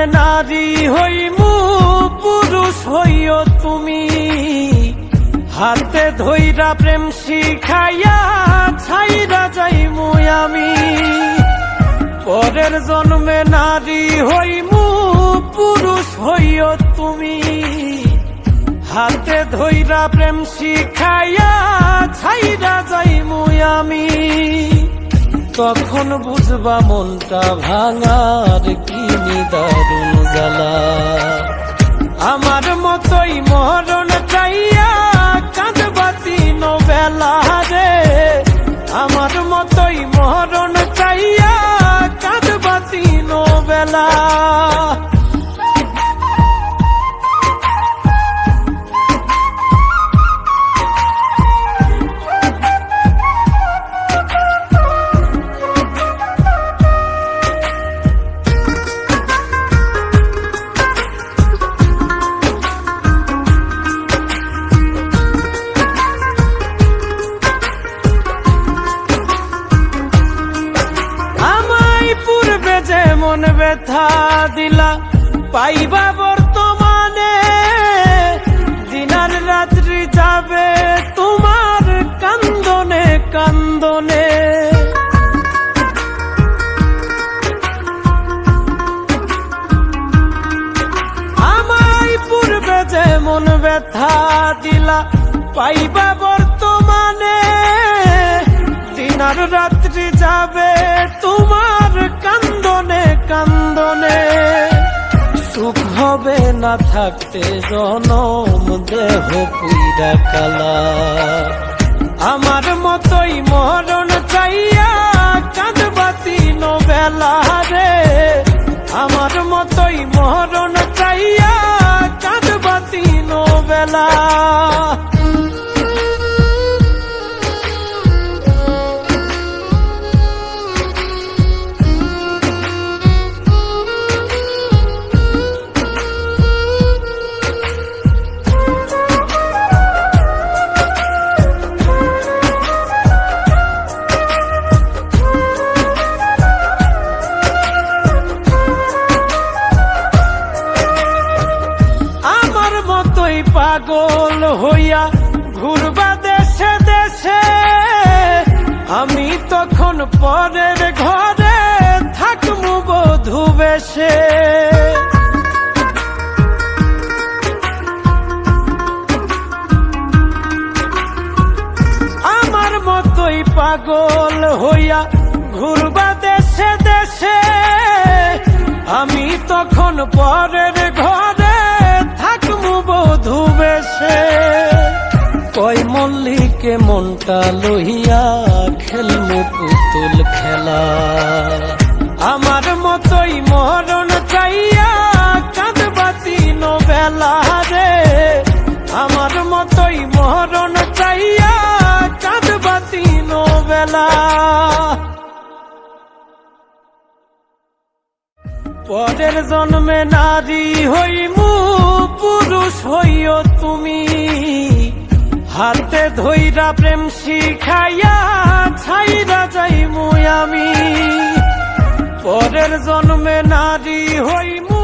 জন্মে নারী হইমু পুরুষ হইও তুমি, হাতে ধইরা প্রেম শিখাইয়া ছাইরা যাইমু আমি। পরের জন্মে নারী হইমু পুরুষ হইও তুমি, হাতে ধইরা প্রেম শিখাইয়া ছাইরা যাইমু আমি। তখন বুঝবা মনটা ভাঙার কি নিদারুণ জ্বালা। আমার মতোই মরণ চাইয়া কাঁদবা তিন বেলা রে, আমার মতোই মরণ চাইয়া কাঁদবা তিন বেলা। মন ব্যথা দিলা পাইবা বর্তমানে, দিনার রাত্রি যাবে তোমার কান্দনে কান্দনে। আমায় পূর্বে যে মন ব্যথা দিলা পাইবা বর্তমানে, দিনার রাত্রি যাবে তোমার কান্দনে কান্দনে। সুখ হবে না থাকতে জনম দেহ পুইরা কালা। আমার মতোই মরণ চাইয়া কাঁদবা তিন বেলা রে, আমার মতোই মরণ চাইয়া কাঁদবা তিন বেলা। পাগল হইয়া ঘুরবা দেশে দেশে, আমি তখন পরের ঘরে থাকমু বধূ বেশে। আমার মতোই পাগল হইয়া ঘুরবা দেশে দেশে, আমি তখন পরের ঘরে থাকমু বধূ বেশে। কই মল্লিকে মনটা লইয়া খেলমু পুতুল খেলা। আমার মতোই মরণ চাইয়া কাঁদবা তিন বেলা রে, আমার মতোই মরণ চাইয়া কাঁদবা তিন বেলা। পরের জন্মে নারী হইমু পুরুষ হইও তুমি, হাতে ধইরা প্রেম শিখাইয়া ছাইরা যাইমু আমি। পরের জন্মে নারী হইমু